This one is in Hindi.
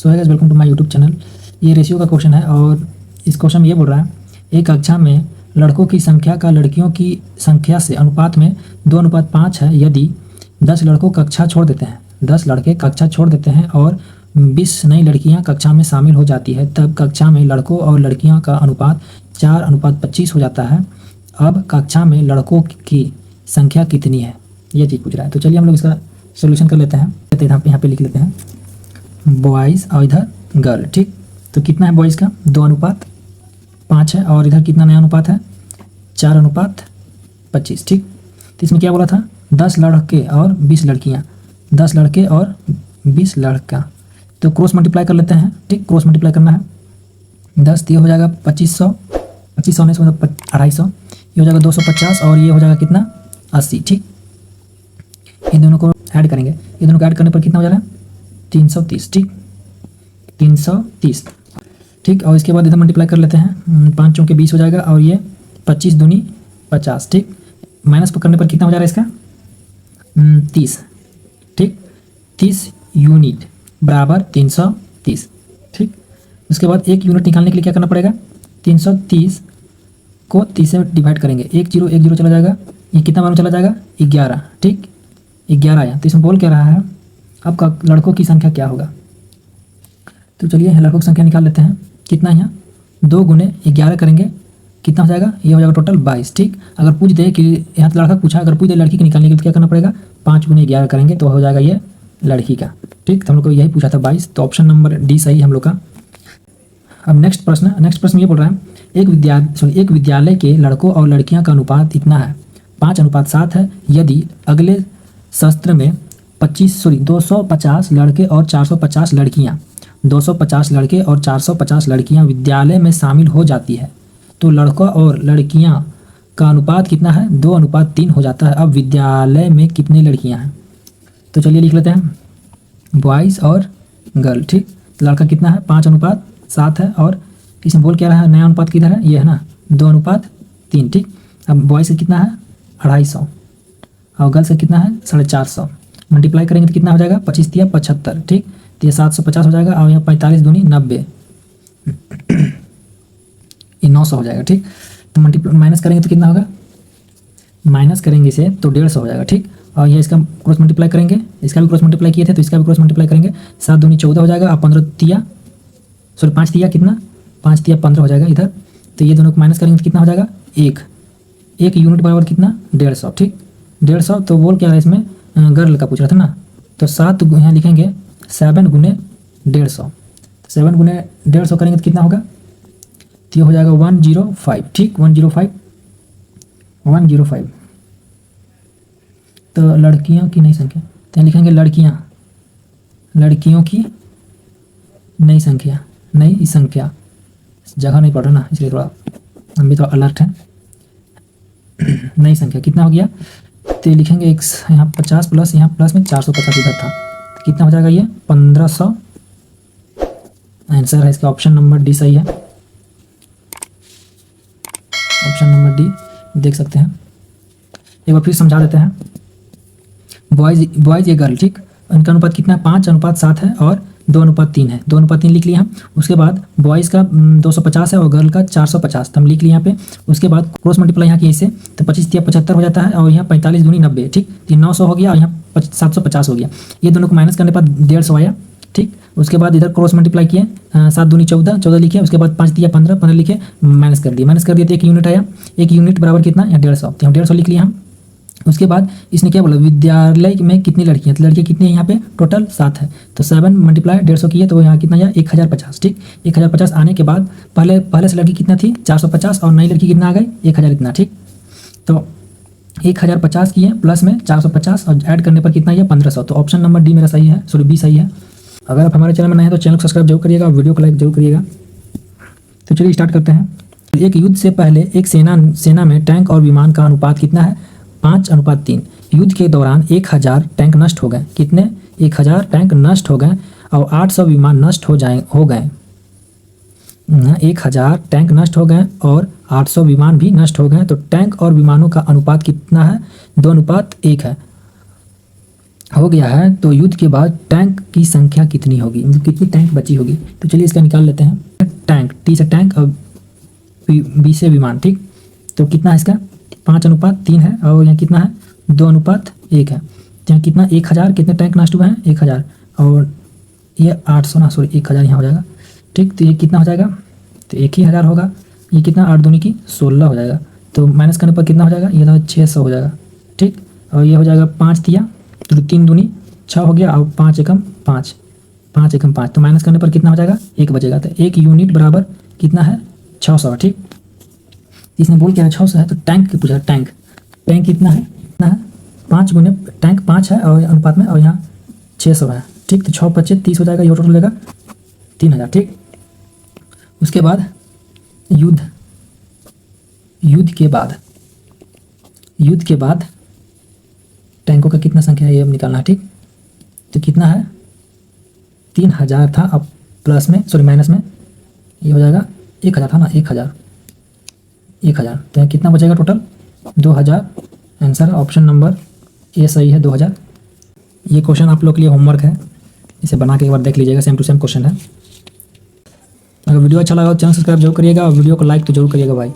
So hi guys, welcome to my YouTube channel. ये रेशियो का क्वेश्चन है और इस क्वेश्चन में ये बोल रहा है एक कक्षा में लड़कों की संख्या का लड़कियों की संख्या से अनुपात में 2:5 है। यदि 10 लड़कों कक्षा छोड़ देते हैं, 10 लड़के कक्षा छोड़ देते हैं और 20 नई लड़कियां कक्षा में शामिल हो जाती है, तब कक्षा में लड़कों और लड़कियों का अनुपात 4:25 हो जाता है। अब कक्षा में लड़कों की संख्या कितनी है, ये चीज़ पूछ रहा है। तो चलिए हम लोग इसका सोल्यूशन कर लेते हैं। यहाँ पे लिख लेते हैं बॉयज़ और इधर गर्ल। ठीक, तो कितना है बॉयज़ का 2:5 है और इधर कितना नया अनुपात है 4:25। ठीक, तो इसमें क्या बोला था 10 लड़के और 20 लड़कियाँ, 10 लड़के और 20 लड़का। तो क्रॉस मल्टीप्लाई कर लेते हैं। ठीक, क्रॉस मल्टीप्लाई करना है 10 तो ये हो जाएगा 2500, 2500 नहीं मतलब 250, ये हो जाएगा 250 और ये हो जाएगा कितना 80। ठीक, इन दोनों को ऐड करेंगे, ये दोनों को ऐड करने पर कितना हो जा रहा है 330। ठीक, 330। ठीक, और इसके बाद इधर मल्टीप्लाई कर लेते हैं 5 चौके 20 हो जाएगा और ये 25 दूनी 50। ठीक, माइनस पर करने पर कितना हो जा रहा है इसका 30। ठीक, 30 यूनिट बराबर 330। ठीक, उसके बाद एक यूनिट निकालने के लिए क्या करना पड़ेगा 330 को 30 से डिवाइड करेंगे, 1 0 चला जाएगा, ये कितना मालूम चला जाएगा 11। ठीक, 11 आया। तो इसमें बोल क्या रहा है आपका लड़कों की संख्या क्या होगा। तो चलिए लड़कों की संख्या निकाल लेते हैं। कितना है यहाँ 2 × 11 करेंगे, कितना हो जाएगा ये हो जाएगा टोटल 22। ठीक, अगर पूछ दे कि यहाँ तो लड़का पूछा, अगर पूछ दे लड़की की निकालने के लिए तो क्या करना पड़ेगा 5 × 11 करेंगे तो हो जाएगा ये लड़की का। ठीक, तो हम लोग को यही पूछा था 22, तो ऑप्शन नंबर डी सही है हम लोग का। अब नेक्स्ट प्रश्न ये बोल रहा है एक विद्यालय के लड़कों और लड़कियां का अनुपात इतना है 5:7 है। यदि अगले सत्र में 250 लड़के और 450 लड़कियां 250 लड़के और 450 लड़कियां विद्यालय में शामिल हो जाती है, तो लड़कों और लड़कियां का अनुपात कितना है 2:3 हो जाता है। अब विद्यालय में कितनी लड़कियां हैं, तो चलिए लिख लेते हैं बॉयज़ और गर्ल। ठीक, लड़का कितना है 5:7 है और इसमें बोल क्या रहा है नया अनुपात किधर है, ये है ना 2:3। ठीक, अब बॉयज़ से कितना है 250 और गर्ल से कितना है 450। मल्टीप्लाई करेंगे तो कितना हो जाएगा 25 × 75। ठीक, तो ये 750 हो जाएगा और यहाँ 45 दूनी 90, ये 900 हो जाएगा। ठीक, तो माइनस करेंगे तो कितना होगा, माइनस करेंगे इसे तो 150 हो जाएगा। ठीक, और ये इसका क्रॉस मल्टीप्लाई करेंगे, इसका भी क्रॉस मल्टीप्लाई किए थे तो इसका भी क्रॉस मल्टीप्लाई करेंगे, 7 दूनी 14 हो जाएगा और 5 तिया कितना 5 तिया 15 हो जाएगा इधर। तो ये दोनों को माइनस करेंगे तो कितना हो जाएगा एक यूनिट बराबर कितना 150। ठीक, 150 तो बोल क्या है इसमें गर्ल का पूछ रहा था ना, तो 7 यहाँ लिखेंगे 7 × 150, 7 × 150 करेंगे तो कितना होगा, तो ये हो जाएगा 105। ठीक, 105। तो लड़कियों की नई संख्या तो लिखेंगे लड़कियों की नई संख्या जगह नहीं पढ़ रहा ना, इसलिए थोड़ा हम भी थोड़ा अलर्ट हैं। नई संख्या कितना हो गया, तो लिखेंगे यहाँ 50 प्लस यहाँ प्लस में 450 इधर था, तो कितना हो जाएगा ये 1500। आंसर है इसका ऑप्शन नंबर डी सही है। ऑप्शन नंबर डी देख सकते हैं। एक बार फिर समझा देते हैं। बॉयज़ ये गर्ल, ठीक, उनका अनुपात कितना है 5:7 है और 2:3 है। 2:3 लिख लिया हम। उसके बाद बॉयज़ का 250 है और गर्ल का 450, तो हम लिख लिए यहाँ पे। उसके बाद क्रॉस मल्टीप्लाई यहाँ किए इससे तो 25 × 75 हो जाता है और यहाँ 45 दूनी 90। ठीक, तो 900 हो गया और यहाँ 750 हो गया। ये दोनों को माइनस करने पर 150 आया। ठीक, उसके बाद इधर क्रॉस मल्टीप्लाई किए 7 दूनी 14 लिखे, उसके बाद 5 × 15 लिखे, माइनस कर दिया तो 1 यूनिट आया। 1 यूनिट बराबर कितना यहाँ 150, तो हम 150 लिख लिया हम। उसके बाद इसने क्या बोला विद्यालय में कितनी लड़कियां, तो लड़कियां कितनी है यहाँ पे टोटल 7 है, तो 7 × 150 किए तो यहाँ कितना आया 1050। ठीक, 1050 आने के बाद पहले से लड़की कितना थी 450 और नई लड़की कितना आ गई 1000 इतना। ठीक, तो 1050 किए प्लस में 450 और ऐड करने पर कितना आया 1500। तो ऑप्शन नंबर डी मेरा सही है, सॉरी बी सही है। अगर आप हमारे चैनल में नए हैं तो चैनल को सब्सक्राइब जरूर करिएगा और वीडियो को लाइक जरूर करिएगा। तो चलिए स्टार्ट करते हैं। एक युद्ध से पहले एक सेना में टैंक और विमान का अनुपात कितना है 5:3। युद्ध के दौरान 1000 टैंक नष्ट हो गए। कितने 1000 टैंक नष्ट हो गए और 800 विमान नष्ट हो गए। 1000 टैंक नष्ट हो गए और 800 विमान भी नष्ट हो गए। तो टैंक और विमानों का अनुपात कितना है 2:1 है। हो गया है, तो युद्ध के बाद टैंक की संख्या कितनी होगी, मतलब कितनी टैंक बची होगी। तो चलिए इसका निकाल लेते हैं। टैंक, टी से टैंक और बी से विमान, ठीक। तो कितना है इसका 5:3 है, और यहाँ कितना है 2:1 है। तो यहाँ कितना 1000 कितने टैंक नष्ट हुए हैं 1000, और ये 800 ना सॉरी 1000 यहाँ हो जाएगा, ठीक। तो ये कितना हो जाएगा, तो 1000 होगा। ये कितना 8 दूनी की 16 हो जाएगा। तो माइनस करने पर कितना हो जाएगा, ये 600 हो जाएगा, ठीक। और ये हो जाएगा 5 दिया तो 3 दूनी 6 हो गया, और 5 एकम 5, 5 एकम 5, तो माइनस करने पर कितना हो जाएगा 1 बचेगा। तो 1 यूनिट बराबर कितना है 600, ठीक। इसने बोल क्या है 600 है, तो टैंक की पूछा, टैंक कितना है 5 गुने टैंक 5 है और अनुपात में, और यहाँ 600 है, ठीक। तो 6 25 30 हो जाएगा, ये टोटल लेगा 3000, ठीक। उसके बाद युद्ध के बाद टैंकों का कितना संख्या है ये अब निकालना है, ठीक। तो कितना है 3000 था, अब प्लस में सॉरी माइनस में ये हो जाएगा 1000 था ना, 1000। तो यहाँ कितना बचेगा total 2000। Answer option number A सही है 2000। ये क्वेश्चन आप लोग के लिए होमवर्क है, इसे बना के एक बार देख लीजिएगा, सेम टू सेम क्वेश्चन है। अगर वीडियो अच्छा लगा तो चैनल सब्सक्राइब जरूर करिएगा और वीडियो को लाइक तो जरूर करिएगा भाई।